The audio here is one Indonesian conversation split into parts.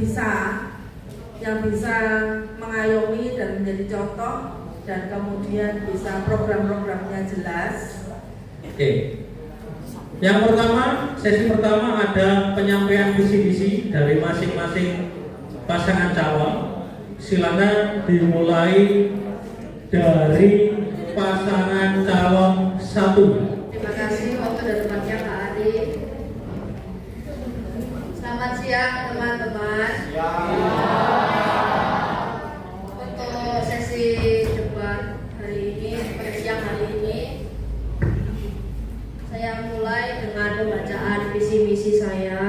bisa mengayomi dan menjadi contoh, dan kemudian bisa program-programnya jelas. Oke. Yang pertama, sesi pertama ada penyampaian visi-misi dari masing-masing pasangan calon. Silakan dimulai dari pasangan calon 1. Terima kasih waktu dan tempatnya Kak Ari. Selamat siang teman-teman. Untuk sesi debat hari ini, pada siang hari ini, saya mulai dengan pembacaan visi misi saya.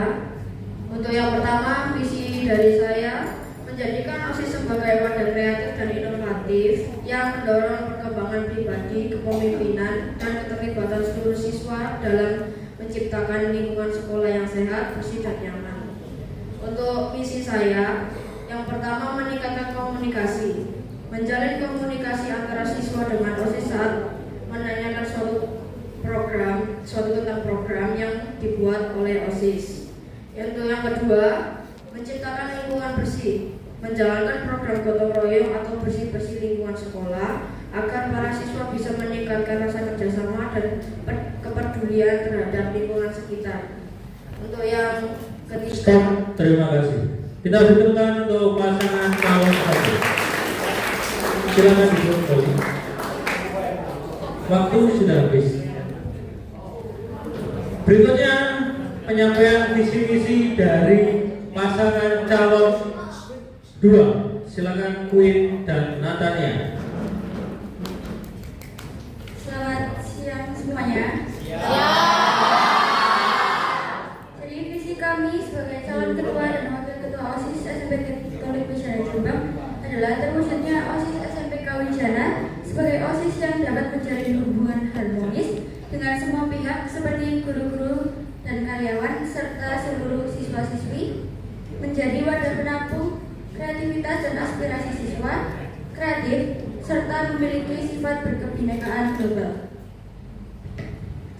Untuk yang pertama, visi dari saya menjadikan OSIS sebagai wadah kreatif dan inovatif yang mendorong perkembangan pribadi, kepemimpinan, dan keterlibatan seluruh siswa dalam menciptakan lingkungan sekolah yang sehat, bersih, dan nyaman. Untuk misi saya, yang pertama meningkatkan komunikasi, menjalin komunikasi antara siswa dengan OSIS saat menanyakan suatu tentang program yang dibuat oleh OSIS. Untuk yang kedua, menciptakan lingkungan bersih, menjalankan program gotong royong atau bersih-bersih lingkungan sekolah agar para siswa bisa meningkatkan rasa kerjasama dan kepedulian terhadap lingkungan sekitar. Untuk yang ketiga, Terima kasih. Kita berikan untuk pasangan calon 1. Silakan duduk kembali. Waktu sudah habis. Berikutnya penyampaian visi-misi dari pasangan calon 2. Silakan Queen dan Natania. selamat siang semuanya. Jadi visi kami sebagai calon ketua dan wakil ketua OSIS SMP Katolik Wijaya Jombang adalah terwujudnya OSIS SMP Wijaya sebagai OSIS yang dapat menjalin hubungan harmonis dengan semua pihak seperti guru-guru dan karyawan serta seluruh siswa-siswi, menjadi wadah penampung kreativitas dan aspirasi siswa, kreatif, serta memiliki sifat berkebinekaan global.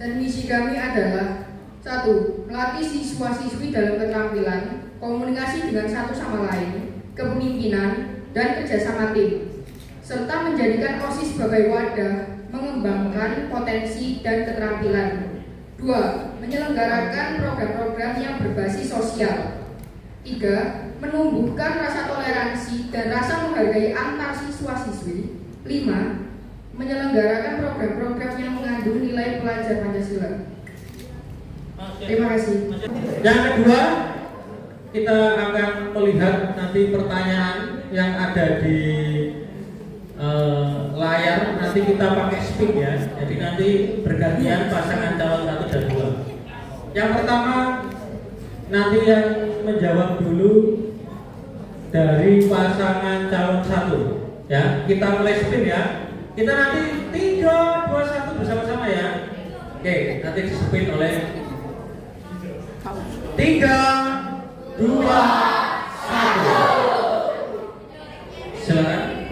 Dan misi kami adalah 1. Melatih siswa-siswi dalam keterampilan, komunikasi dengan satu sama lain, kepemimpinan, dan kerjasama tim, serta menjadikan OSIS sebagai wadah mengembangkan potensi dan keterampilan. 2. Menyelenggarakan program-program yang berbasis sosial. 3. Menumbuhkan rasa toleransi dan rasa menghargai antar siswa-siswi. 5. Menyelenggarakan program-program yang mengandung nilai pelajar Pancasila. Terima kasih. Yang kedua, kita akan melihat nanti pertanyaan yang ada di layar. Nanti kita pakai speak ya. Jadi nanti bergantian pasangan calon 1 dan 2. Yang pertama, nanti yang menjawab dulu dari pasangan calon 1. Ya, kita mulai speak ya. Kita nanti 3, 2, 1 bersama-sama ya. Oke, nanti disepin oleh 3, 2, 1. Silakan.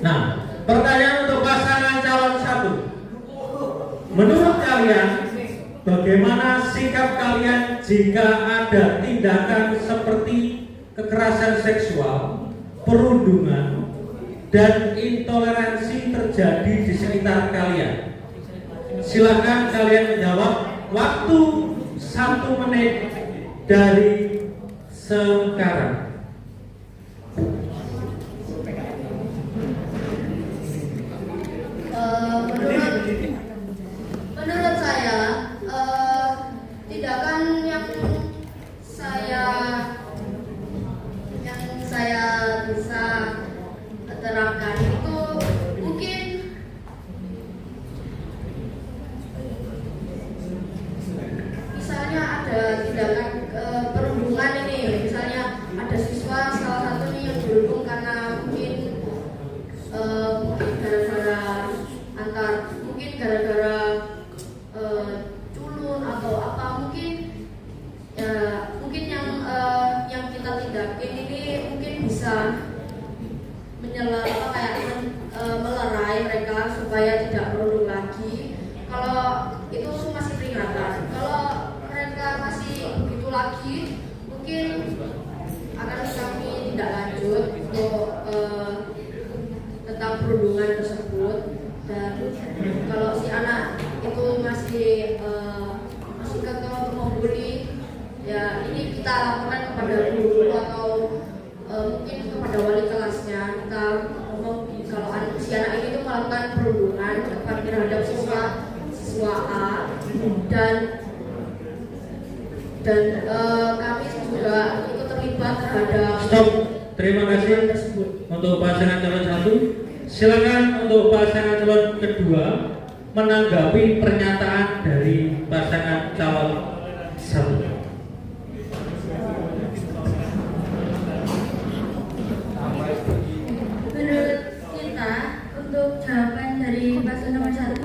Nah, pertanyaan untuk pasangan calon 1. Menurut kalian, bagaimana sikap kalian jika ada tindakan seperti kekerasan seksual, perundungan, dan intoleransi terjadi di sekitar kalian? Silakan kalian menjawab. Waktu 1 menit dari sekarang. Menurut saya, tindakan yang saya bisa terapkan itu mungkin misalnya ada tindakan perundungan ini, misalnya ada siswa salah satu nih yang berundung karena mungkin gara-gara culun atau apa, mungkin yang kita tindakin ini mungkin bisa melerai mereka supaya tidak berundung lagi, mungkin akan kami tidak lanjut untuk tentang perundungan tersebut. Dan kalau si anak itu masih kekeh untuk membuli, ya ini kita laporkan kepada guru atau mungkin kepada wali kelasnya. Kita ngomong kalau si anak ini tuh melakukan perundungan terhadap siswa A, dan kami juga ikut terlibat terhadap. Stop. Terima kasih untuk pasangan calon 1. Silakan untuk pasangan calon kedua menanggapi pernyataan dari pasangan calon 1. Menurut kita, untuk jawaban dari paslon nomor 1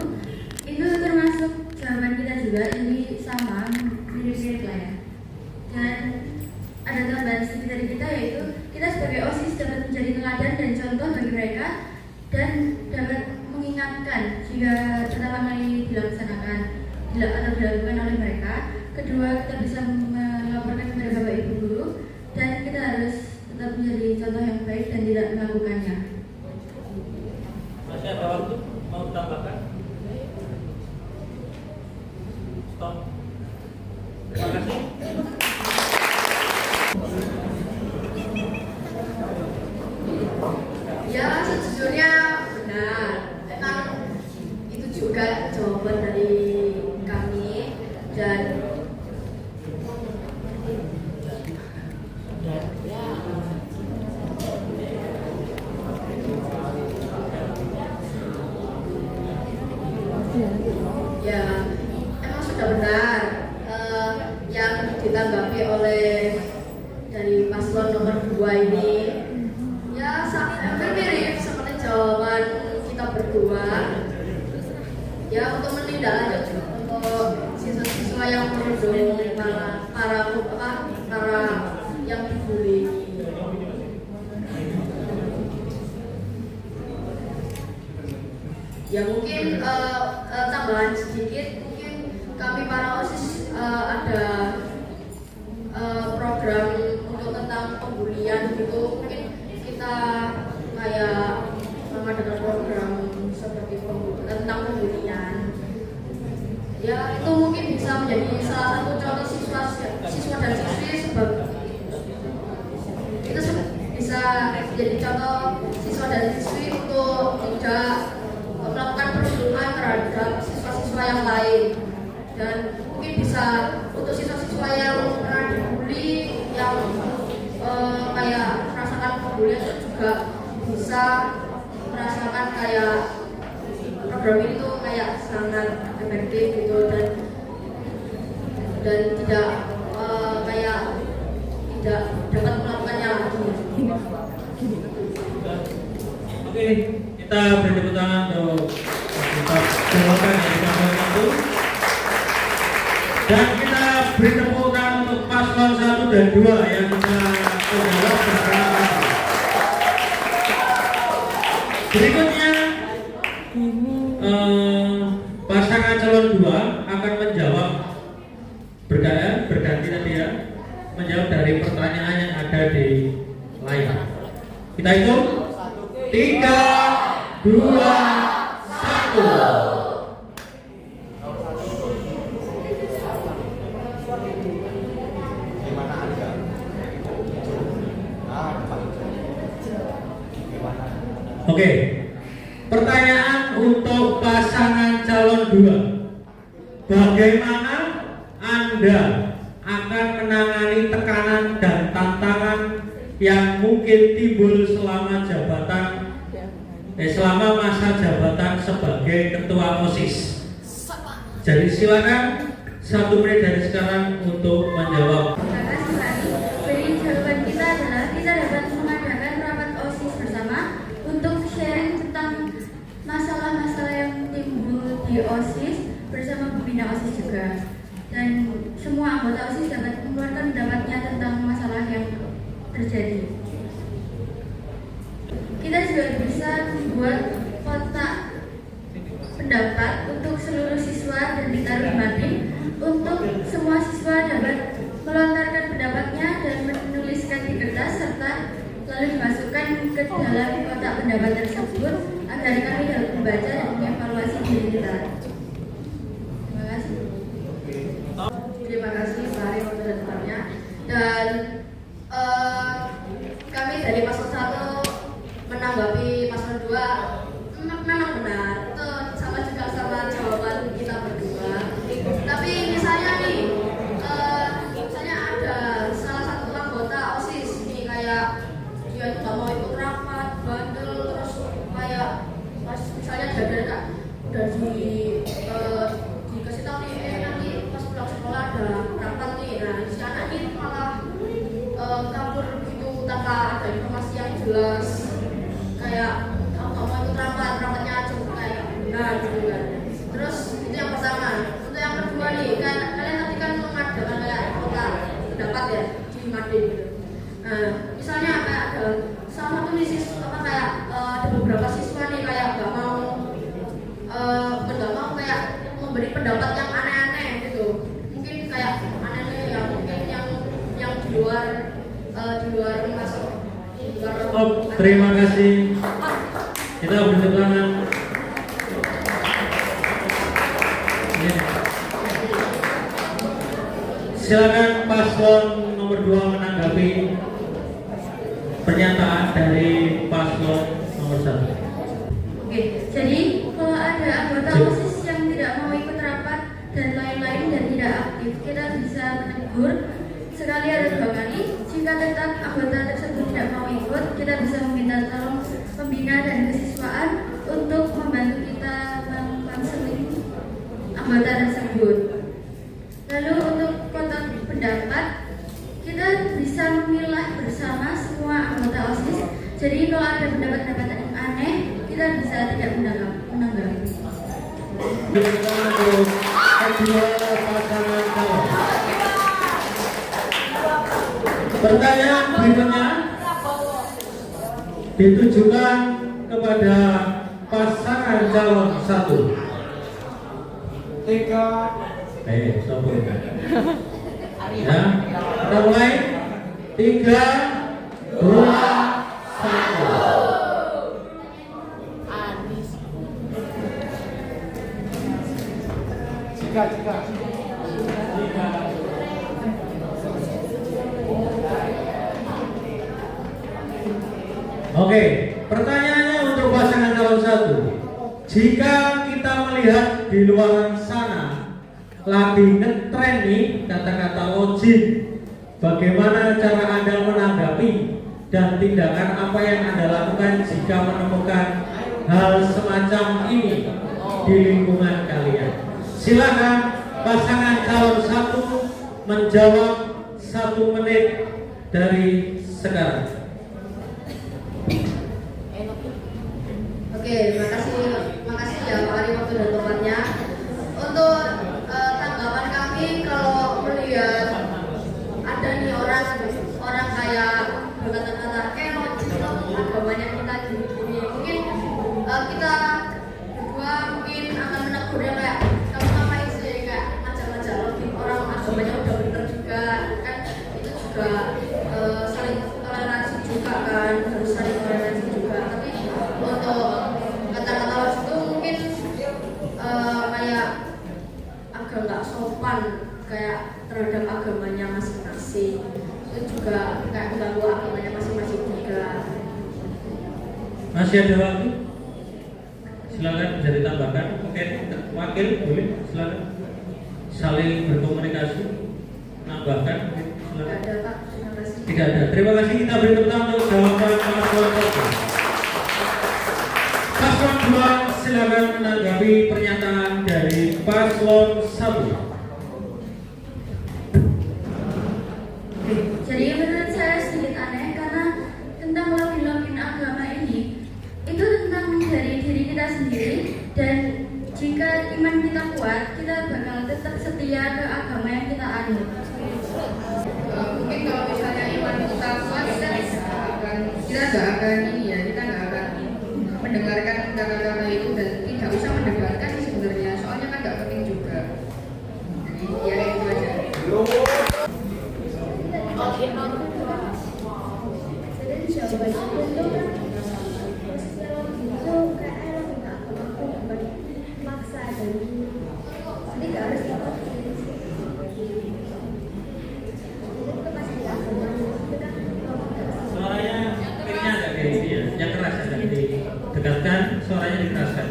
itu termasuk jawaban kita juga, jadi sama, mirip-mirip lah ya. Dan ada tambahan sedikit dari kita, yaitu kita sebagai OSIS dapat menjadi teladan dan contoh bagi mereka dan dapat mengingatkan jika pertama kali dilaksanakan atau dilakukan oleh mereka. Kedua, kita bisa melaporkan kepada Bapak Ibu Guru, dan kita harus tetap menjadi contoh yang baik dan tidak melakukannya. Masih ada waktu? Mau tambahkan? Stop. Terima kasih. Ya, sejujurnya benar. Memang itu juga jawaban dari kami. Dan ya, emang sudah benar yang ditanggapi oleh dari paslon nomor 2 ini. Ya, hampir mirip seperti jawaban kita berdua. Ya, untuk menindaklanjuti untuk siswa-siswa yang merundung para yang dibully. Ya, mungkin tambahan sedikit, mungkin kami para OSIS ada program untuk tentang pembulian gitu. Mungkin kita kayak mengadakan program seperti tentang pembulian. Ya, itu mungkin bisa menjadi salah satu contoh siswa dan siswi itu bisa jadi contoh siswa dan siswi untuk tidak melakukan perundungan terhadap siswa-siswa yang lain. Dan mungkin bisa untuk siswa-siswa yang pernah dibully, yang kayak merasakan pembulian, itu juga bisa merasakan kayak program ini tuh kayak sangat efektif gitu, dan tidak kayak tidak dapat melakukannya lagi. Oke, kita beri tepuk tangan untuk jawaban dari paslon 1. Dan kita beri tepuk tangan untuk paslon 1 dan 2 yang telah menjawab bersama. Berikutnya pasangan calon 2 akan menjawab berganti tadi ya, menjawab dari pertanyaan yang ada di layar. Kita hitung 3, 2, 1. Oke, pertanyaan untuk pasangan calon 2. Bagaimana Anda akan menangani tekanan dan tantangan yang mungkin timbul selama masa jabatan sebagai ketua OSIS? Jadi silakan 1 menit dari sekarang untuk menjawab. Terima kasih Pak. Jadi jawaban kita adalah kita dapat mengadakan rapat OSIS bersama untuk sharing tentang masalah-masalah yang timbul di OSIS bersama pembina OSIS juga. Dan semua anggota OSIS dapat mengeluarkan pendapatnya tentang masalah yang terjadi. Kita juga bisa membuat kotak pendapat untuk seluruh siswa dan ditaruh di mading untuk semua siswa dapat melontarkan pendapatnya dan lalu dimasukkan ke dalam kotak pendapat tersebut agar kami dapat membaca dan mengevaluasi diri kita. Terima kasih. Terima kasih Pak Ari moderatornya. Dan kami dari paslon 1 menanggapi paslon 2 memang benar itu sama juga sama jawaban kita berdua. Tapi misalnya nih, misalnya ada salah satu anggota OSIS nih kayak dia tuh nggak mau ikut rapat, bandel, terus kayak pas misalnya dadak udah dikasih tahu nih, nanti pas pulang sekolah ada rapat nih, nah si anak ini malah kabur begitu tanpa ada informasi yang jelas, kayak kamu nggak mau ikut rapatnya aja kayak benar gitu kan. Terus itu yang pertama. Untuk yang kedua nih, kan kalian tadi kan mengadakan kayak kotak pendapat ya di Madin gitu. Nah, misalnya kayak ada salah satu nih kayak ada beberapa siswa nih kayak nggak mau kayak memberi pendapat yang aneh-aneh gitu. Mungkin kayak aneh-aneh yang mungkin yang di luar masuk. Oh, terima kasih. Kita beri tepuk tangan. Silakan paslon nomor 2 menanggapi pernyataan dari paslon nomor 1. Oke, jadi kalau ada anggota OSIS yang tidak mau ikut rapat dan lain-lain dan tidak aktif, kita bisa menegur sekali atau 2 kali. Jika tetap anggota tersebut tidak mau ikut, kita bisa meminta tolong pembina dan kesiswaan untuk membantu kita mengkonseling anggota tersebut. Lalu untuk kotak pendapat, kita bisa memilah bersama semua anggota OSIS. Jadi kalau ada pendapat-pendapat yang aneh, kita bisa tidak menanggapi. Kedua pasangan calon. Pertanyaan berikutnya ditujukan kepada pasangan calon 1. 3. Sopo. Ya, kita mulai. 3, 2, 1. Jika. Oke, pertanyaannya untuk pasangan calon 1. Jika kita melihat di luar sana lagi ngetren nih kata-kata logik, bagaimana cara Anda menanggapi dan tindakan apa yang Anda lakukan jika menemukan hal semacam ini di lingkungan kalian? Silakan pasangan calon 1 menjawab 1 menit dari sekarang. Oke, makasih ya Pak Ari waktu dan tempatnya. Untuk tanggapan kami kalau melihat ada nih orang kayak berkata-kata agamanya kita gini, mungkin kita berdua mungkin akan menegurnya kayak kamu ngapain sih, kayak ngajak-ngajak logik orang agamanya udah bener juga kan, itu juga saling toleransi juga kan, harus saling toleransi juga. Tapi untuk kata-kata itu mungkin kayak agak nggak sopan kayak terhadap agamanya masing-masing, itu juga kayak mengganggu agamanya masing-masing juga. Masih ada waktu? Silakan bisa ditambahkan. Oke, wakil boleh silakan saling berkomunikasi, nambahkan. Silakan. Tidak ada Pak, terima kasih. Tidak ada. Terima kasih. Kita beri tepuk tangan untuk jawaban paslon 1. Paslon 2 silakan menanggapi pernyataan dari paslon 1. Jadi menurut saya sedikit aneh karena tentang login agama ini itu tentang dari diri kita sendiri, dan jika iman kita kuat, kita bakal tetap setia ke agama yang kita anut. Mungkin kalau misalnya iman kita kuat, kita nggak akan kita nggak akan mendengarkan kata-kata itu, dan tidak usah mendengarkan sih sebenarnya, soalnya kan nggak penting juga. Jadi ya itu aja. Jawaban Suaranya mic-nya agak di ini ya, yang keras agak didekatkan, suaranya dikeraskan.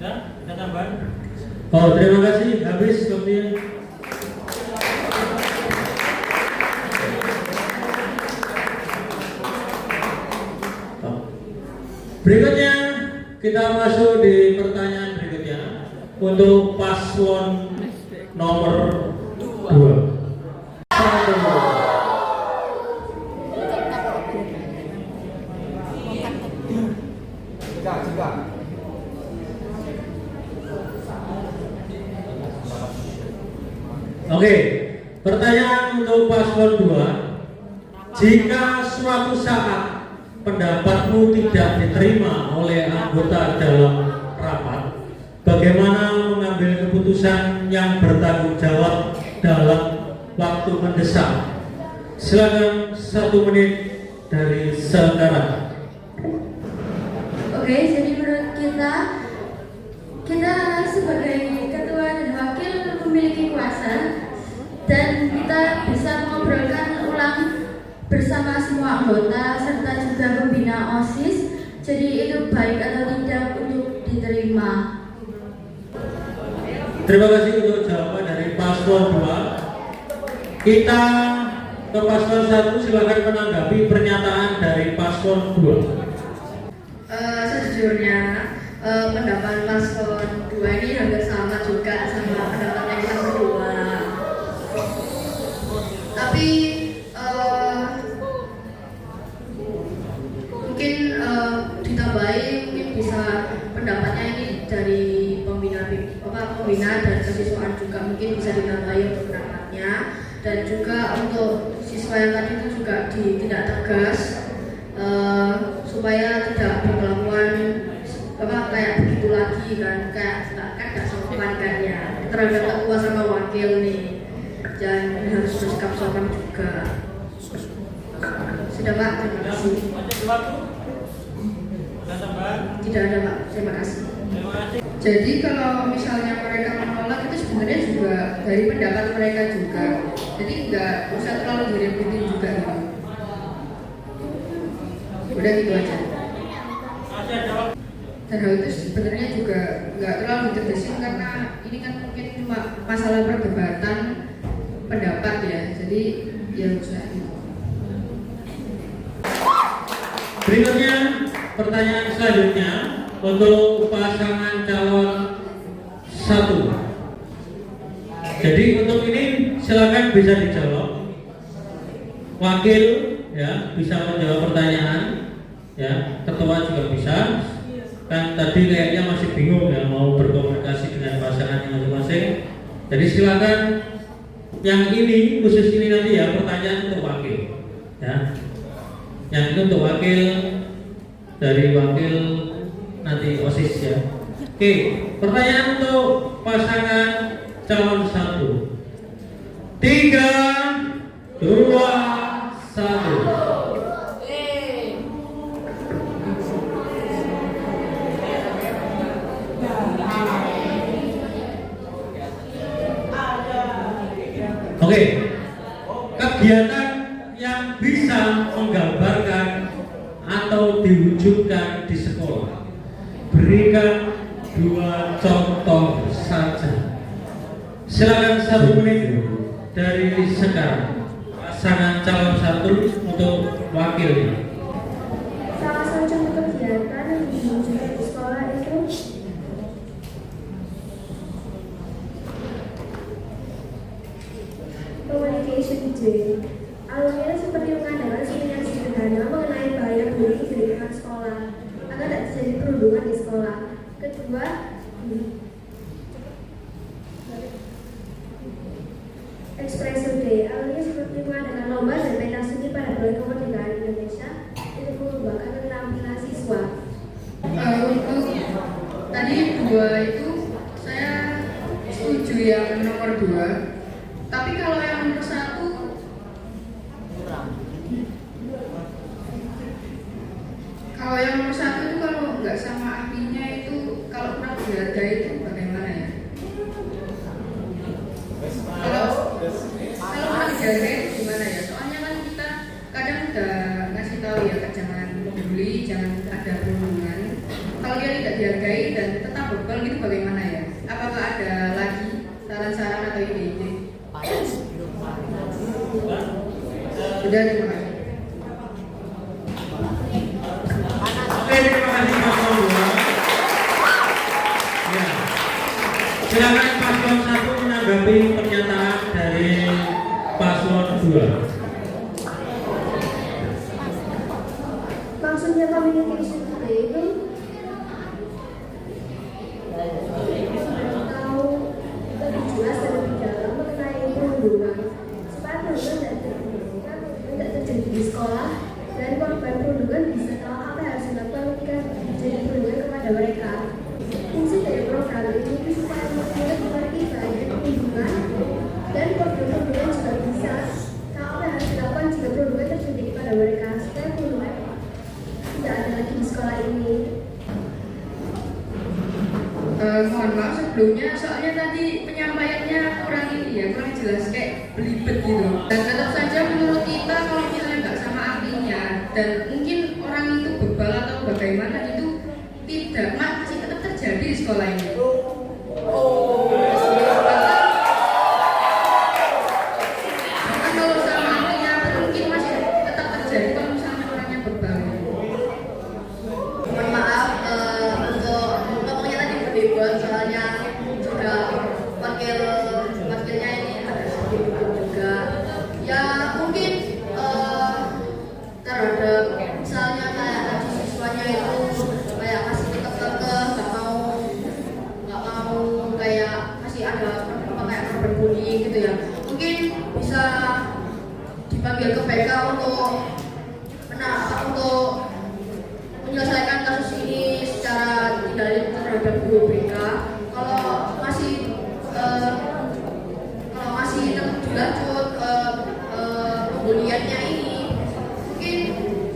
Ada tambahan? Oh, terima kasih. Habis kemudian. Berikutnya kita masuk di pertanyaan berikutnya untuk paslon nomor 2. Oke, pertanyaan untuk paslon 2. Jika suatu saat pendapatmu tidak diterima oleh anggota dalam rapat, bagaimana mengambil keputusan yang bertanggung jawab dalam waktu mendesak? Silakan 1 menit dari sekarang. Oke, jadi menurut kita sebagai ketua dan wakil memiliki kuasa dan kita bisa mengobrolkan ulang bersama semua anggota serta juga pembina OSIS. Jadi itu baik atau tidak untuk diterima. Terima kasih untuk jawaban dari paslon 2. Kita ke paslon 1, silakan menanggapi pernyataan dari paslon 2. Sejujurnya pendapat paslon 2 ini hampir sama juga sama pendapat yang kedua. Tapi mungkin ditambahi, mungkin bisa pendapatnya ini dari pembina dan kesiswaan juga mungkin bisa ditambahi untuk pendapatnya, dan juga untuk siswa yang tadi itu juga tidak tegas supaya tidak berkelakuan kayak begitu lagi kan gak sopan kan ya terhadap ketua sama wakil nih, dan harus bersikap sopan juga. Sudah Pak, terima kasih. Tidak ada Pak, terima kasih. Jadi kalau misalnya mereka menolak itu sebenarnya juga dari pendapat mereka juga. Jadi nggak usah terlalu direbutin juga gitu. Udah gitu aja. Dan hal itu sebenarnya juga nggak terlalu ditegasin karena ini kan mungkin cuma masalah perdebatan pendapat ya. Jadi ya usah gitu. Berikutnya pertanyaan selanjutnya untuk pasangan calon 1. Jadi untuk ini silakan bisa dijawab. Wakil ya bisa menjawab pertanyaan, ya ketua juga bisa. Kan tadi kayaknya masih bingung ya mau berkomunikasi dengan pasangannya masing-masing. Jadi silakan yang ini khusus ini nanti ya pertanyaan untuk wakil, ya. Yang itu untuk wakil dari wakil nanti OSIS ya. Oke, pertanyaan untuk pasangan calon 1. 3, 2, 1. Oke, kegiatan yang bisa menggambarkan atau diwujudkan di sekolah. Berikan 2 contoh saja. Silakan 1 menit dari sekarang. Pasangan calon 1 untuk wakilnya. Espresso Day awalnya seperti mengadakan lomba dan pentas seni pada bulan kemerdekaan Indonesia untuk mengembangkan keterampilan siswa. Untuk tadi 2 itu saya setuju yang nomor 2. Tapi kalau yang nomor 1 itu kalau nggak sama ahlinya itu kalau kurang dihargai itu bagaimana ya? Kalau kurang dihargai itu gimana ya? Soalnya kan kita kadang udah ngasih tahu ya, jangan peduli, jangan ada perundungan. Kalau dia tidak dihargai dan tetap bebal gitu bagaimana ya? Apakah ada lagi saran-saran atau ide-ide? Sudah, terima kasih. Oke, terima kasih paslon 2. Ya. Silakan paslon 1 menanggapi pernyataan dari paslon 2. Maksudnya communication today itu tahu lebih jelas dan lebih dalam mengenai perundungan supaya perundungan tidak terjadi di sekolah dan korban perundungan bisa tahu apa yang harus dilakukan ketika terjadi perundungan kepada mereka. Fungsi dari program ini supaya mengerti bahaya perundungan dan korban perundungan juga bisa tahu apa yang harus dilakukan jika perundungan terjadi kepada mereka supaya perundungan tidak ada lagi di sekolah ini. Mohon maaf sebelumnya, soalnya tadi penyampaiannya kurang ini ya, kurang jelas, kayak belibet gitu. Dan tetap saja menurut kita kalau misalnya nggak sama ahlinya dan mungkin orang itu bebal atau bagaimana itu tidak masih tetap terjadi di sekolah ini. Karena kalau sama ahlinya mungkin masih tetap terjadi kalau misalnya orangnya bebal. Mohon maaf untuk ngomongnya tadi berdebat, soalnya juga wakilnya ini ada sedikit juga ya, mungkin terhadap misalnya kayak tadi siswanya itu kayak masih tetap kekeh nggak mau kayak masih ada apa kayak korban bullying gitu ya, mungkin bisa dipanggil ke BK untuk menyelesaikan kasus ini secara tidak terhadap guru BK. Kalau masih tetap dilanjut pembuliannya ini, mungkin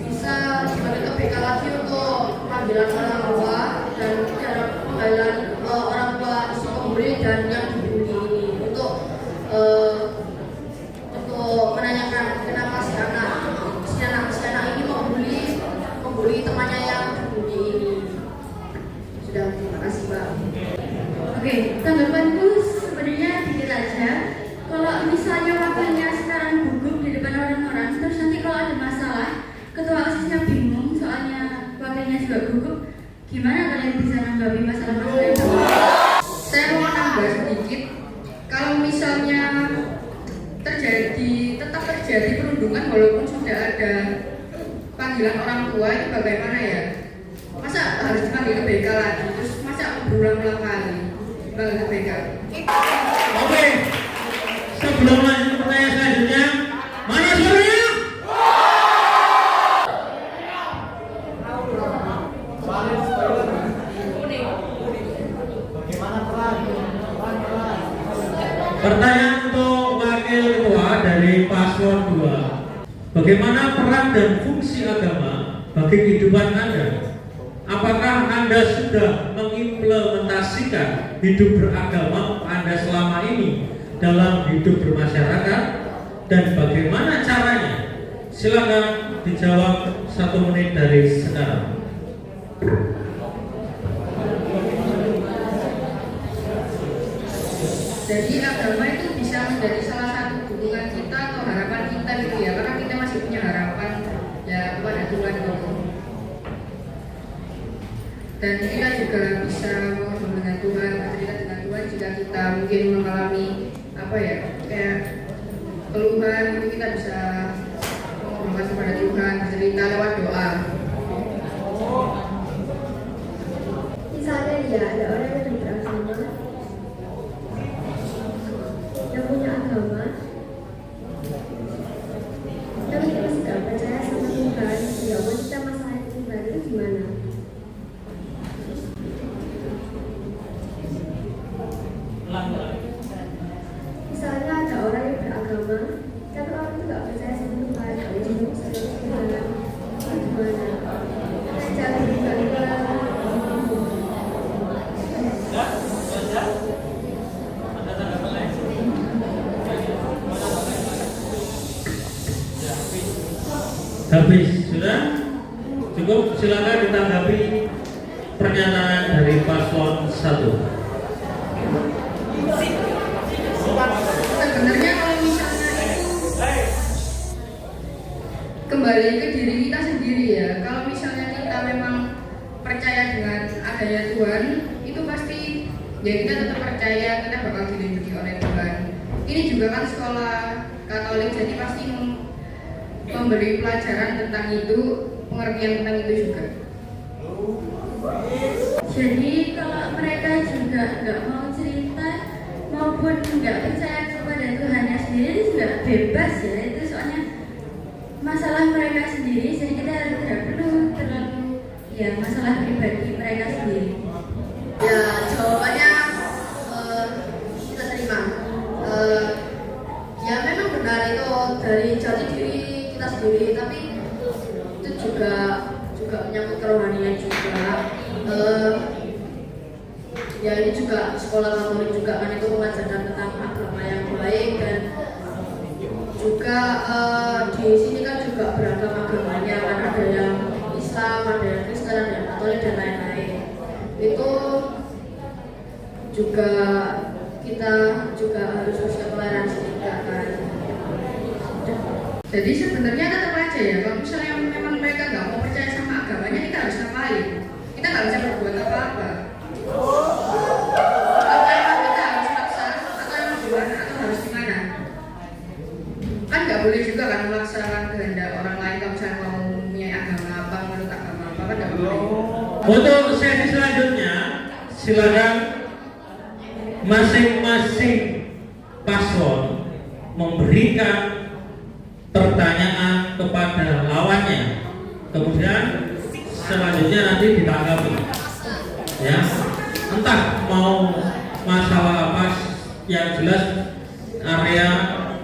bisa dipanggil ke BK lagi untuk panggilan orang tua dan cara panggilan orang tua isi pembuli dan yang dibully ini untuk menanyakan kenapa si anak ini membuli temannya yang dibully ini. Sudah, terima kasih Pak. Oke, tanggapanku sebenarnya dikit aja. Kalau misalnya wakilnya sekarang gugup di depan orang-orang, terus nanti kalau ada masalah, ketua OSISnya bingung soalnya wakilnya juga gugup, gimana kalian bisa menanggapi masalah-masalah itu? Saya mau nambah sedikit, kalau misalnya tetap terjadi perundungan walaupun sudah ada panggilan orang tua, itu bagaimana ya? Masa harus dipanggil ke BK lagi, terus masa berulang-ulang kali dipanggil ke BK? Oke. Sebelum lanjut ke pertanyaan selanjutnya, mana suaranya? Pertanyaan untuk wakil ketua dari paslon 2. Bagaimana peran dan fungsi agama bagi kehidupan Anda? Apakah Anda sudah mengimplementasikan hidup beragama Anda selama ini dalam hidup bermasyarakat, dan bagaimana caranya? Silakan dijawab 1 menit dari sekarang. Jadi agama itu bisa menjadi salah satu dukungan kita atau harapan kita gitu ya, karena kita masih punya harapan ya kepada Tuhan gitu. Dan kita juga bisa ngobrol dengan Tuhan, bercerita dengan Tuhan jika kita mungkin mengalami apa ya, kayak keluhan itu kita bisa ngobrol kepada Tuhan, bercerita lewat doa. Misalnya ya ada orang yang berinteraksi Habis sudah? Cukup, silakan ditanggapi pernyataan dari paslon 1. Sebenarnya kalau misalnya itu kembali ke diri kita sendiri ya. Kalau misalnya kita memang percaya dengan adanya Tuhan, itu pasti ya kita tetap percaya kita bakal dilindungi oleh Tuhan. Ini juga kan sekolah Katolik, jadi pasti memberi pelajaran tentang itu, pengertian tentang itu juga. Jadi kalau mereka juga nggak mau cerita maupun nggak percaya kepada Tuhannya sendiri juga bebas ya, itu soalnya masalah mereka sendiri, jadi kita tidak perlu terlalu ya masalah pribadi mereka sendiri. Ya jawabannya kita terima. Ya memang benar itu dari jati diri kita sendiri, tapi itu juga menyangkut kerohanian juga. Ya ini juga sekolah Katolik juga kan itu mengajarkan tentang agama yang baik, dan juga di sini kan juga beragam agamanya kan, ada yang Islam, ada yang Kristen, ada yang Katolik dan lain-lain. Itu juga kita juga harus bersikap toleransi juga kan. Jadi sebenarnya tetap aja ya, kalau misalnya memang mereka nggak mau percaya sama agamanya, kita harus ngapain? Kita nggak bisa berbuat apa-apa. Apa emang kita harus maksa, atau emang gimana, atau harus gimana? Kan nggak boleh juga kan memaksakan kehendak orang lain kalau misalnya mau punya agama apa, menurut agama apa, kan nggak boleh. Untuk sesi selanjutnya, silakan masing-masing paslon memberikan pertanyaan kepada lawannya, kemudian selanjutnya nanti ditanggapi. Ya, entah mau masalah apa, yang jelas area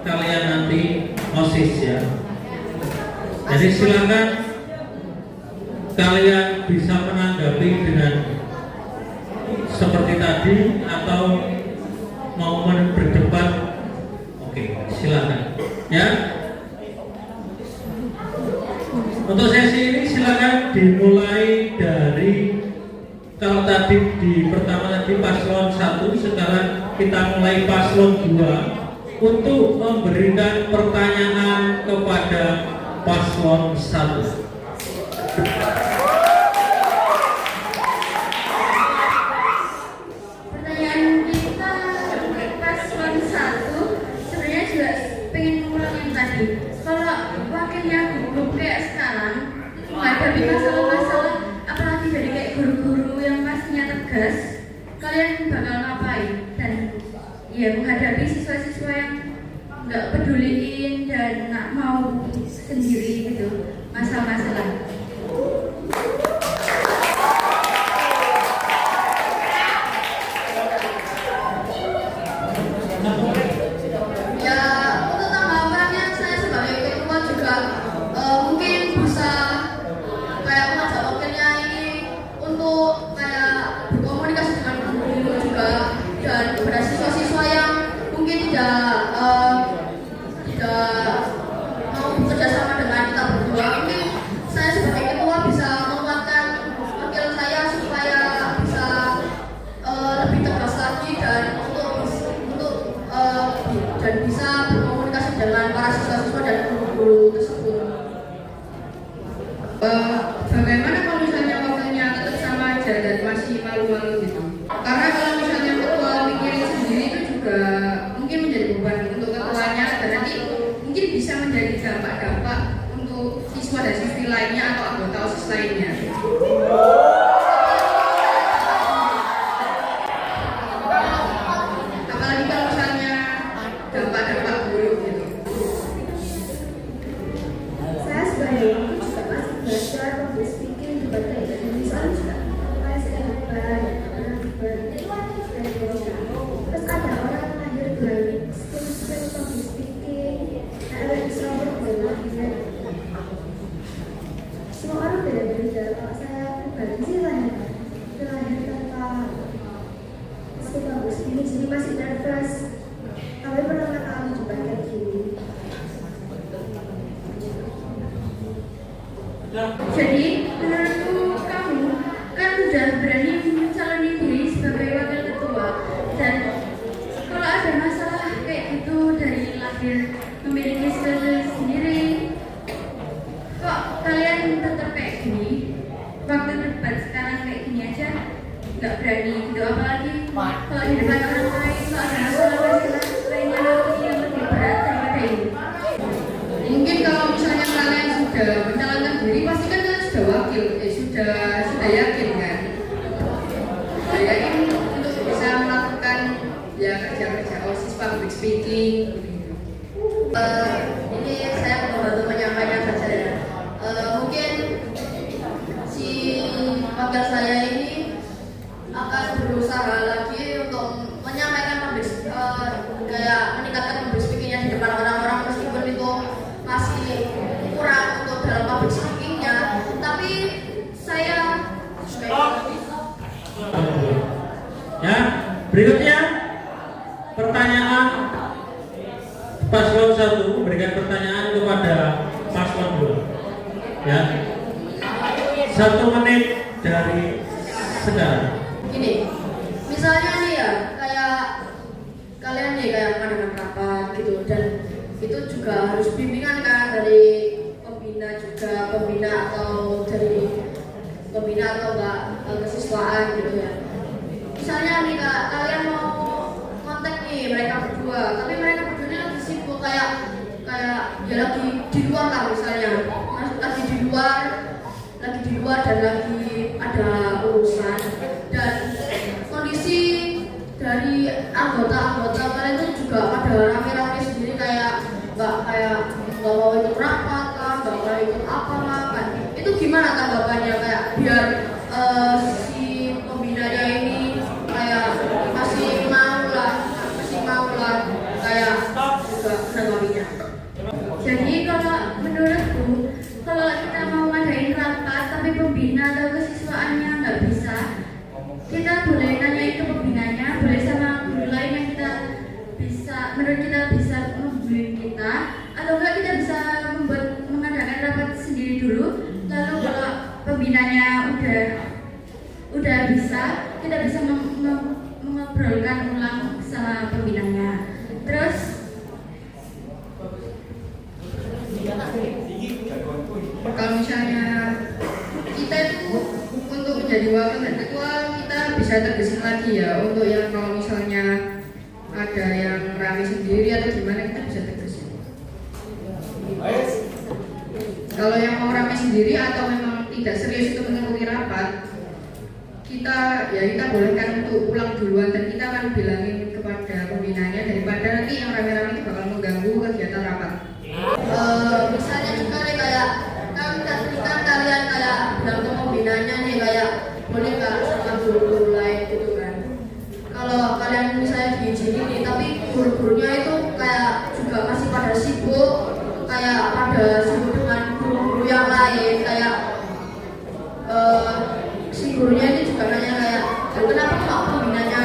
kalian nanti OSIS ya. Jadi silakan kalian bisa menanggapi dengan seperti tadi atau mau berdebat. Oke, silakan ya. Untuk sesi ini silakan dimulai dari, kalau tadi di pertama tadi paslon 1, sekarang kita mulai paslon 2 untuk memberikan pertanyaan kepada paslon 1. Pertanyaan kita paslon 1 sebenarnya juga pengen ngulang yang tadi. Kalau wakilnya gugup kayak sekarang menghadapi masalah-masalah, apalagi dari kayak guru-guru yang pastinya tegas, kalian bakal ngapain? Dan ya menghadapi siswa-siswa yang nggak peduliin dan nggak mau sendiri gitu masalah-masalah. Dan bisa berkomunikasi dengan para siswa-siswa dan guru-guru tersebut. Bagaimana kalau misalnya wakilnya tetap sama aja dan masih malu-malu gitu? Karena kalau misalnya ketua mikirin sendiri itu juga mungkin menjadi beban untuk ketuanya, dan nanti mungkin bisa menjadi dampak-dampak untuk siswa dan siswi lainnya atau anggota OSIS lainnya. Apalagi kalau misalnya dampak-dampak buruk gitu. Saya sebagai guru juga masih belajar public speaking di bahasa Indonesia juga masih banyak dan Indonesia. Terus ada orang lahir dengan skill public speaking, ada extrovert dan semua orang beda-beda. Kalau saya pribadi sih lahir tanpa skill public speaking, jadi masih nervous. Tapi pertama kali juga kayak gini. Jadi menurutku kamu kan udah berani mencaloni diri sebagai wakil ketua, dan kalau ada masalah kayak gitu dari lahir memiliki skill sendiri, kok kalian tetap kayak gini? Waktu debat sekarang kayak gini aja nggak berani gitu, apalagi kalau di depan orang lain kalau ada masalah lainnya yang lebih berat daripada ini. Mungkin kalau misalnya kalian sudah mencalonkan diri, pasti kan kalian sudah wakil, sudah yakin kan? Sudah yakin untuk bisa melakukan ya kerja-kerja OSIS public speaking. Ini saya membantu menyampaikan saja ya. Mungkin si wakil saya ini akan berusaha lagi untuk menyampaikan kayak meningkatkan public speakingnya di depan orang-orang, meskipun itu masih kurang untuk dalam public speakingnya, tapi saya Ya, berikutnya pertanyaan paslon 1 memberikan pertanyaan kepada paslon 2. Ya, 1 menit dari sekarang. Gini, misalnya nih ya, kayak kalian nih kayak mengadakan rapat gitu, dan itu juga harus bimbingan kan dari pembina atau dari pembina atau enggak kesiswaan gitu ya. Misalnya nih kalian mau kontak nih mereka berdua, tapi mereka berdua ini lagi sibuk kayak ya lagi di luar lah, misalnya lagi di luar dan lagi ada urusan, dan kondisi dari anggota kalian itu juga pada rame-rame sendiri, kayak nggak mau ikut rapat lah, nggak mau ikut apa lah kan. Itu gimana tanggapannya, kayak biar si pembinanya ini kayak masih mau lah kayak juga menanggapinya. Jadi kalau menurutku, kalau kita mau ngadain rapat tapi pembina atau kesiswaannya nggak bisa, kita boleh nanyain ke pembinanya, boleh sama guru lain yang kita bisa, menurut kita bisa membimbing kita, atau enggak kita bisa mengadakan rapat sendiri dulu. Lalu kalau pembinanya udah bisa, kita bisa mengobrolkan ulang sama pembinanya. Terus Kalau misalnya kita itu untuk menjadi wakil dan ketua, kita bisa tergesit lagi ya. Untuk yang kalau misalnya ada yang rame sendiri atau gimana, kita bisa tergesit. Kalau yang mau rame sendiri atau memang tidak serius untuk mengikuti rapat, kita bolehkan untuk pulang duluan, dan kita akan bilangin kepada pembinanya daripada nanti yang rame-rame itu bakal mengganggu kegiatan rapat. Misalnya juga nih kayak kan kalian kayak bilang ke pembinanya nih kayak boleh nggak sama guru-guru lain gitu kan. Kalau kalian misalnya diizinin nih, tapi guru-gurunya itu kayak juga masih pada sibuk dengan guru-guru yang lain, kayak si gurunya ini juga nanya kayak kenapa kok pembinanya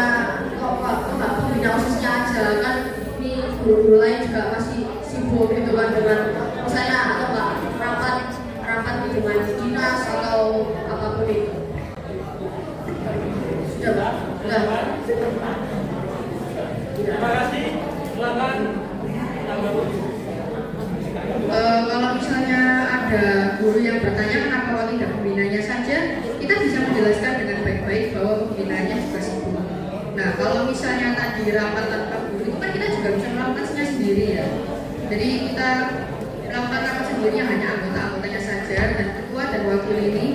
kok nggak pembina OSISnya aja, kan ini guru-guru lain juga masih sibuk gitu kan dengan misalnya atau nggak rapat dengan dinas atau apapun itu. Sudah Pak? Sudah. Terima kasih. Silakan. Kalau misalnya ada guru yang bertanya kenapa kok tidak pembinanya saja, kita bisa menjelaskan dengan baik-baik bahwa pembinanya juga sibuk. Nah, kalau misalnya tadi rapat tanpa guru itu kan kita juga bisa melakukannya sendiri ya. Jadi kita melakukan rapat sendiri yang hanya anggota-anggotanya saja, dan ketua dan wakil ini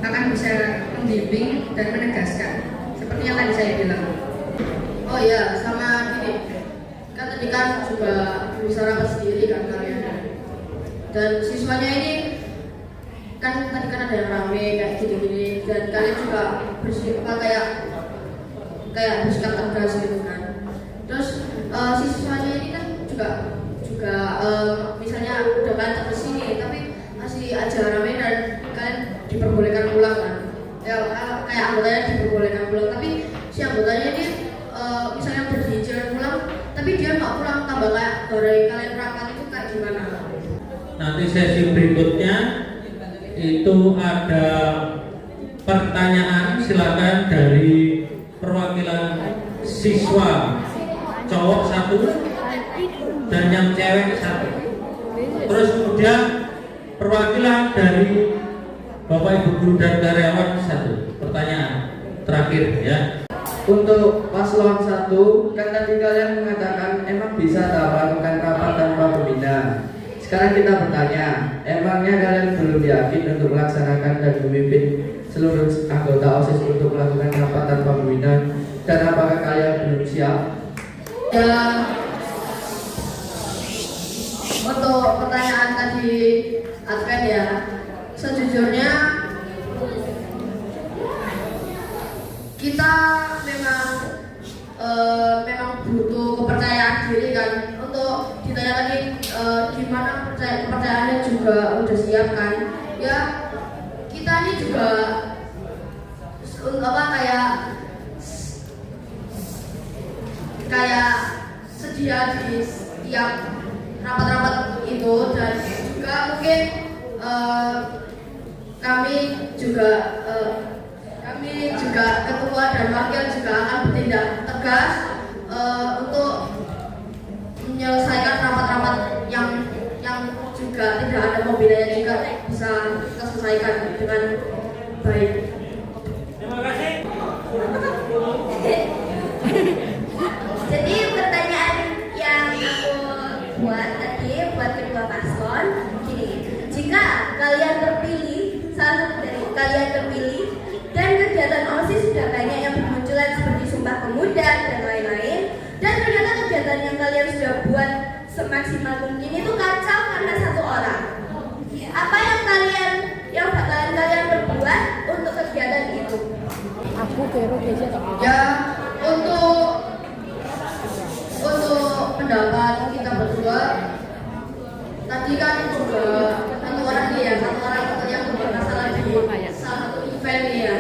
akan bisa membimbing dan menegaskan seperti yang tadi saya bilang. Oh iya, sama gini, kan tadi kan juga bisa rapat sendiri kan kalian, dan siswanya ini kan tadi kan ada yang rame kayak gini-gini, dan kalian juga bersikap kayak bersikap tegas gitu kan. Terus siswanya ini kan juga misalnya udah kalian ke sini tapi masih aja rame dan kalian diperbolehkan pulang kan, ya kayak anggotanya diperbolehkan pulang, tapi si anggotanya ini misalnya udah diizinin pulang tapi dia nggak pulang, tambah kayak dari kalian rapat itu kayak gimana? Nanti sesi berikutnya itu ada pertanyaan, silakan dari perwakilan siswa cowok 1 dan yang cewek 1. Terus kemudian perwakilan dari Bapak Ibu guru dan karyawan 1. Pertanyaan terakhir ya. Untuk paslon 1, kan tadi kalian mengatakan emang bisa tak melakukan rapat tanpa pembina. Sekarang kita bertanya, emangnya kalian belum yakin untuk melaksanakan dan memimpin seluruh anggota OSIS untuk melakukan rapat tanpa pembina? Dan apakah kalian belum siap? Ya, untuk pertanyaan tadi Adven ya, sejujurnya kita memang butuh kepercayaan diri kan. Untuk ditanya lagi gimana kepercayaannya juga udah siap kan? Ya kita ini juga kayak sedia di setiap rapat-rapat itu, dan juga mungkin kami juga ketua dan wakil juga akan bertindak tegas untuk menyelesaikan rapat-rapat yang juga tidak ada pembinanya juga bisa kita selesaikan dengan baik. Terima kasih. Jadi pertanyaan yang aku buat tadi buat kedua paslon gini, jika kalian terpilih, salah satu dari kalian terpilih dan kegiatan OSIS sudah banyak yang bermunculan seperti Sumpah Pemuda dan lain-lain, dan ternyata kegiatan yang kalian sudah buat semaksimal mungkin itu kacau karena satu orang, apa yang bakalan kalian berbuat untuk kegiatan itu? Ya, untuk pendapat kita berdua tadi kan juga satu orang yang bermasalah di salah satu event ya,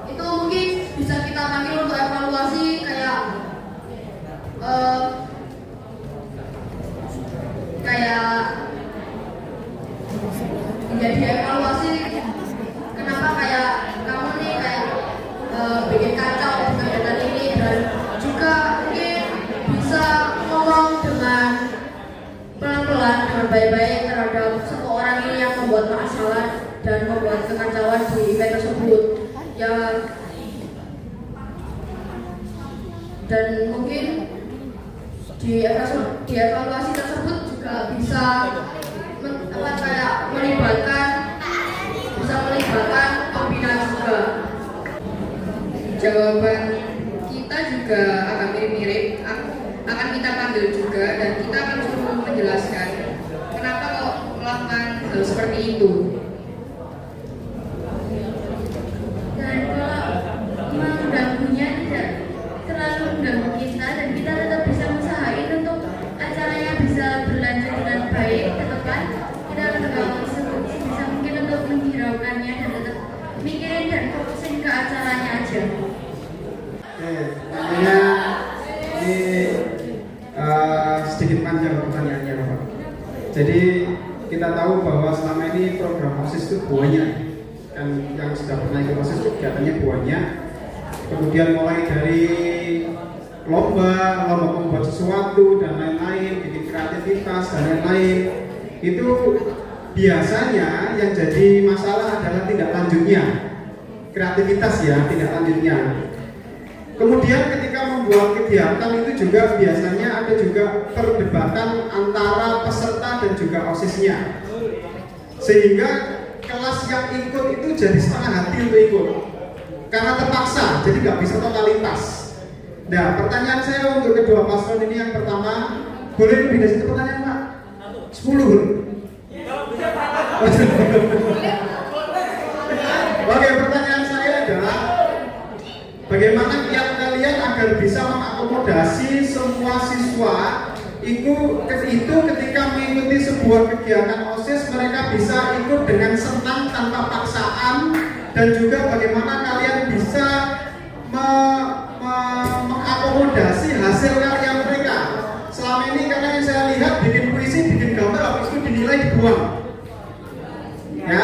itu mungkin bisa kita panggil untuk evaluasi kayak menjadi evaluasi kenapa kayak kamu nih kayak bikin kacau di kegiatan ini, dan juga mungkin bisa ngomong dengan pelan-pelan dengan baik-baik terhadap satu orang ini yang membuat masalah dan membuat kekacauan di event tersebut ya. Dan mungkin di evaluasi tersebut juga bisa melibatkan pembina juga. Jawaban kita juga akan mirip-mirip, akan kita panggil juga, dan kita akan suruh menjelaskan kenapa kok melakukan hal seperti itu. Dan kalau mengganggunya tidak terlalu mengganggu kita, dan kita tetap bisa usahain untuk acaranya bisa berlanjut dengan baik ke depan, kita akan bisa mungkin untuk menghiraukannya dan tetap mikirin dan fokusin ke acaranya aja. Namanya ini sedikit panjang pertanyaannya Bapak. Jadi kita tahu bahwa selama ini program OSIS itu banyak, kan yang sudah pernah ikut OSIS itu kegiatannya banyak. Kemudian mulai dari lomba membuat sesuatu dan lain-lain, bikin kreativitas dan lain-lain. Itu biasanya yang jadi masalah adalah tindak lanjutnya, kreativitas ya, tindak lanjutnya. Kemudian ketika membuat kegiatan itu juga biasanya ada juga perdebatan antara peserta dan juga OSIS-nya, sehingga kelas yang ikut itu jadi setengah hati untuk ikut karena terpaksa, jadi nggak bisa totalitas. Nah, pertanyaan saya untuk kedua paslon ini, yang pertama, boleh lebih dari satu pertanyaan Pak? 10 Oke, pertanyaan saya adalah bagaimana kiat kalian agar bisa mengakomodasi semua siswa itu ketika mengikuti sebuah kegiatan OSIS, mereka bisa ikut dengan senang tanpa paksaan, dan juga bagaimana kalian bisa mengakomodasi hasil karya mereka. Selama ini karena yang saya lihat bikin puisi, bikin gambar, habis itu dinilai dibuang. Ya,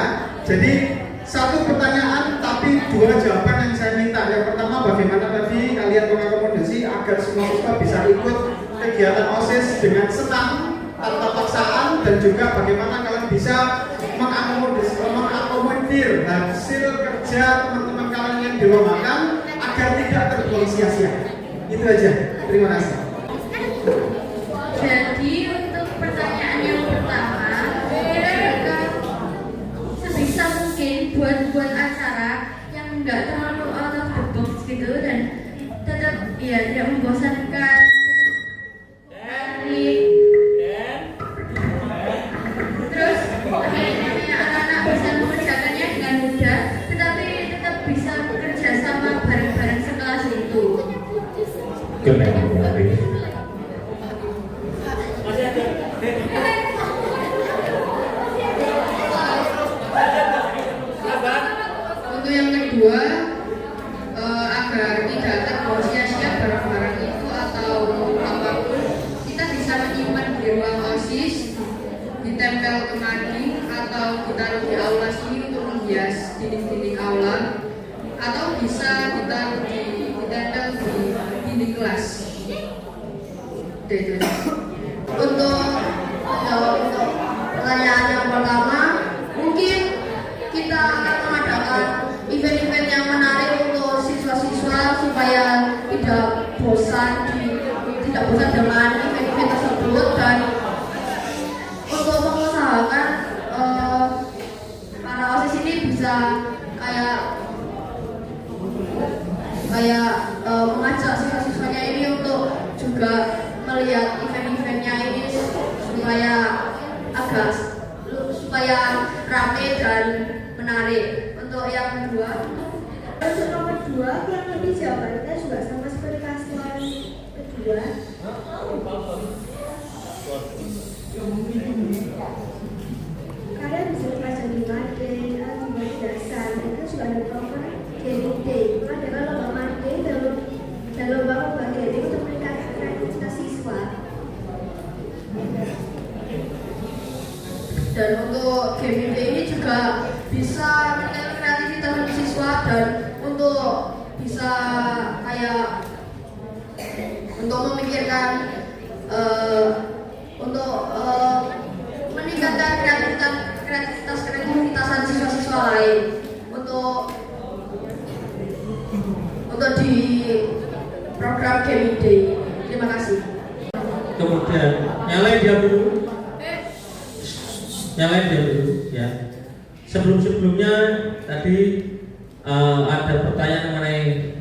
Jadi satu pertanyaan tapi dua jawaban yang saya minta. Yang pertama, bagaimana tadi kalian mengakomodasi agar semua siswa bisa ikut kegiatan OSIS dengan senang tanpa paksaan, dan juga bagaimana kalian bisa mengakomodir hasil kerja teman-teman kalian yang dilombakan agar tidak terbuang sia-sia. Itu aja. Terima kasih. Jadi untuk pertanyaan yang pertama, kita bakal sebisa mungkin buat acara yang enggak terlalu out of the box gitu dan tetap ya tidak membosankan, terus akhirnya anak-anak bisa mengerjakannya dengan mudah, tetapi tetap bisa bekerja sama bareng-bareng sekelas itu. Untuk yang kedua, agar tidak terbuang sia-sia barang-barang itu atau apapun, kita bisa menyimpan di ruang OSIS, ditempel ke mading atau ditaruh di aula sini untuk menghias dinding-dinding aula, atau bisa ditempel di dinding kelas. Untuk pertanyaan yang pertama, mungkin kita akan mengadakan event-event yang menarik untuk siswa-siswa supaya tidak bosan dengan event-event tersebut, dan untuk mengusahakan para OSIS ini bisa mengajak siswa-siswanya ini untuk juga melihat event-eventnya ini supaya ramai dan menarik. Untuk yang kedua, Untuk nomor 2, kurang lebih jawabannya juga sama seperti paslon kedua. Kalian bisa dipajang di mading, di dasar, itu juga ada program gaming day. Adalah lomba mading dan lomba gaming untuk meningkatkan kreativitas siswa. dan untuk gaming day ini juga bisa meningkatkan kreativitas dari siswa, dan untuk bisa untuk memikirkan meningkatkan kreativitasan siswa-siswa lain untuk di program gaming day. Terima kasih. Kemudian nyalain dia dulu ya. Sebelumnya tadi ada pertanyaan mengenai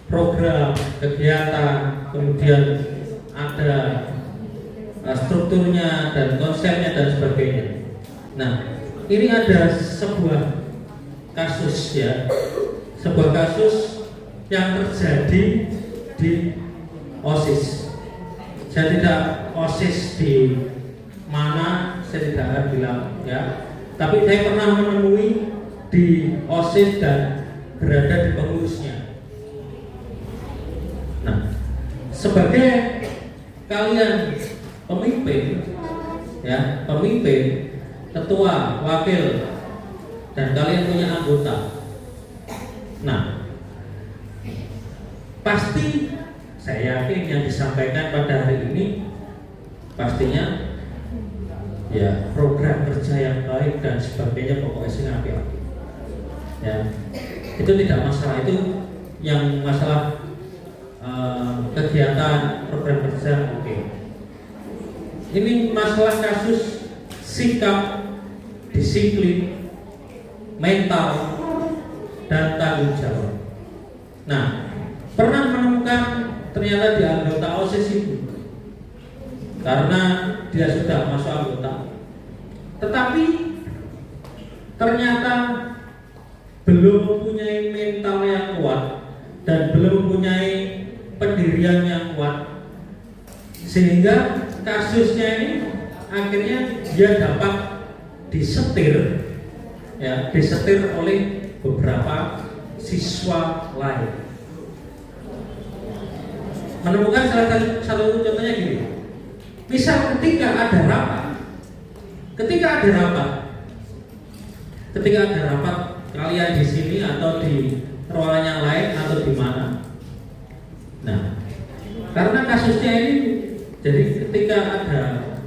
program, kegiatan, kemudian ada strukturnya dan konsepnya dan sebagainya. Nah, ini ada sebuah kasus yang terjadi di OSIS. Saya tidak OSIS di mana, saya tidak akan bilang ya. Tapi saya pernah menemui di OSIS dan berada di pengurusnya. Nah, sebagai kalian pemimpin, ketua, wakil, dan kalian punya anggota. Nah, pasti saya yakin yang disampaikan pada hari ini pastinya ya program kerja yang baik dan sebagainya, pokoknya sih api-api. Ya, itu tidak masalah, itu yang masalah kegiatan program kerja oke. Ini masalah kasus sikap, disiplin, mental, dan tanggung jawab. Nah, pernah menemukan ternyata di anggota OSIS itu, karena dia sudah masuk anggota, tetapi ternyata belum mempunyai mental yang kuat dan belum mempunyai pendirian yang kuat, sehingga kasusnya ini akhirnya dia dapat disetir oleh beberapa siswa lain. Menemukan salah satu contohnya gini. Misal ketika ada rapat, ketika ada rapat kalian di sini atau di ruangan yang lain atau di mana. Nah, karena kasusnya ini, jadi ketika ada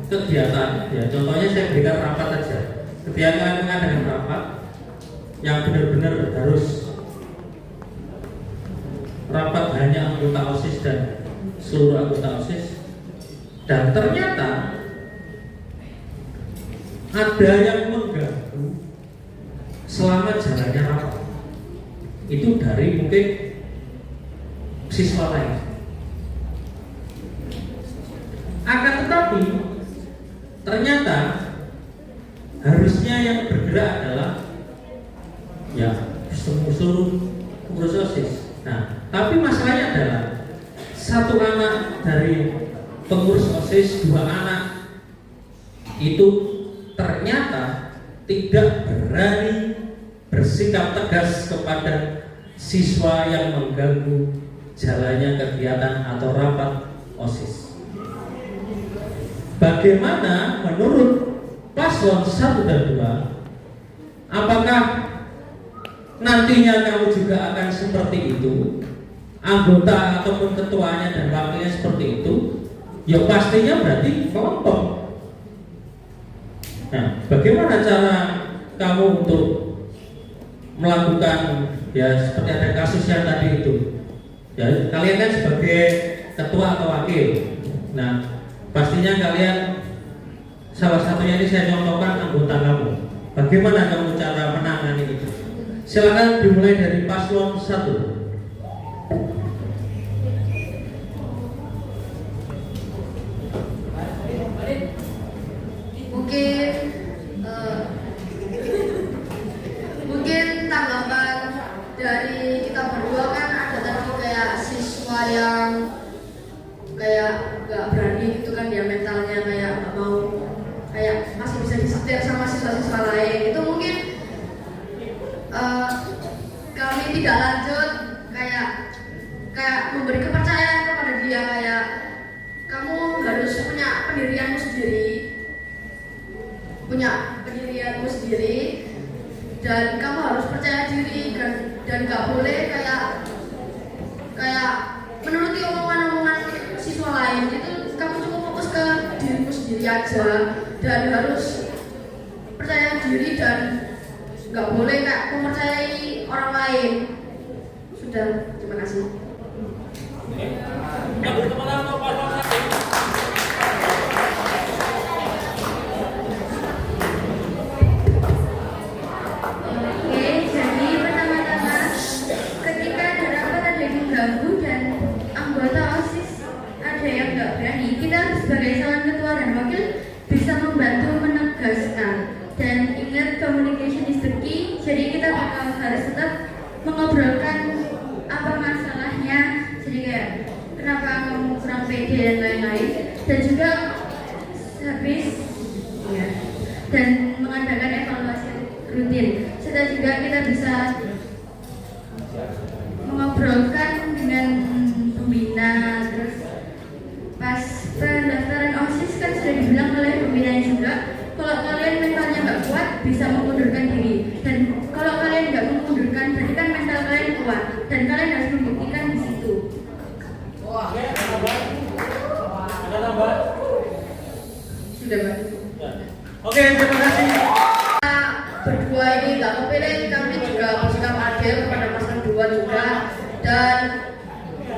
kegiatan, ya contohnya saya berikan rapat aja. Ketika kalian mengadakan rapat yang benar-benar harus rapat hanya anggota OSIS dan seluruh anggota OSIS, dan ternyata ada yang mengganggu selama jalannya rapat, itu dari mungkin siswa lain. Akan tetapi ternyata harusnya yang bergerak adalah ya seluruh pengurus OSIS. Nah, tapi masalahnya adalah satu anak dari pengurus OSIS, 2 anak itu ternyata tidak berani bersikap tegas kepada siswa yang mengganggu jalannya kegiatan atau rapat OSIS. Bagaimana menurut paslon 1 dan 2? Apakah nantinya kamu juga akan seperti itu? Anggota ataupun ketuanya dan wakilnya seperti itu? Ya pastinya berarti kelompok. Nah, bagaimana cara kamu untuk melakukan ya seperti ada kasus yang tadi itu? Ya, kalian kan sebagai ketua atau wakil. Nah, pastinya kalian salah satunya ini saya contohkan anggota kamu. Bagaimana kamu cara menangani itu? Silakan dimulai dari paslon 1. Mungkin tanggapan dari kita berdua kan ada tadi kayak siswa yang kayak nggak berani gitu kan dia mentalnya kayak nggak mau, kayak masih bisa disetir sama siswa-siswa lain. Itu mungkin kami tidak lanjut kayak memberi kepercayaan kepada dia, kayak kamu harus punya pendirianmu sendiri, dan kamu harus percaya diri dan nggak boleh kayak menuruti omongan-omongan siswa lain. Itu kamu cuma fokus ke dirimu sendiri aja dan harus percaya diri dan nggak boleh kayak mempercayai orang lain. Sudah, terima kasih. Sebagai calon ketua dan wakil bisa membantu menegaskan, dan ingat communication is the key. Jadi kita harus tetap mengobrolkan apa masalahnya, jadi kayak kenapa kamu kurang pede dan lain-lain, dan juga habis ya, dan mengadakan evaluasi rutin. Serta juga kita bisa mengobrolkan dengan pembina. Terus pas pendaftaran OSIS kan sudah dibilang oleh pembinanya juga, kalau kalian mentalnya nggak kuat bisa mengundurkan diri, dan kalau kalian nggak mengundurkan berarti kan mental kalian kuat dan kalian harus membuktikan di situ. Ada tambah? Sudah, Mbak. Oke, terima kasih. Berdua ini nggak kepilih, kami juga bersikap adil kepada paslon 2 juga, dan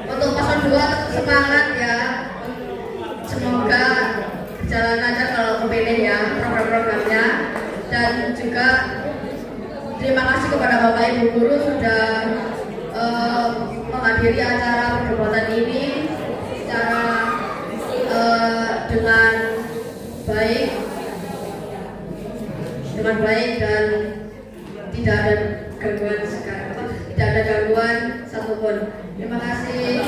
untuk paslon 2 tetap semangat ya. Semoga berjalan lancar kalau kepilih ya program-programnya, dan juga terima kasih kepada Bapak Ibu guru sudah menghadiri acara perdebatan ini secara dengan baik dan tidak ada gangguan satupun. Terima kasih.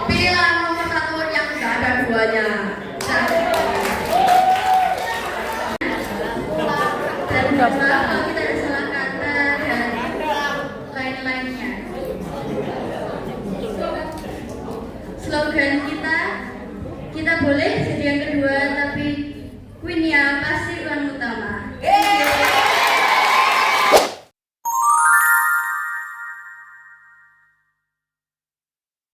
Pilihlah nomor 1 yang tidak ada duanya. Dan kalau kita ada salah kata dan lain-lainnya. slogan kita boleh jadi yang kedua, tapi Queen ya pasti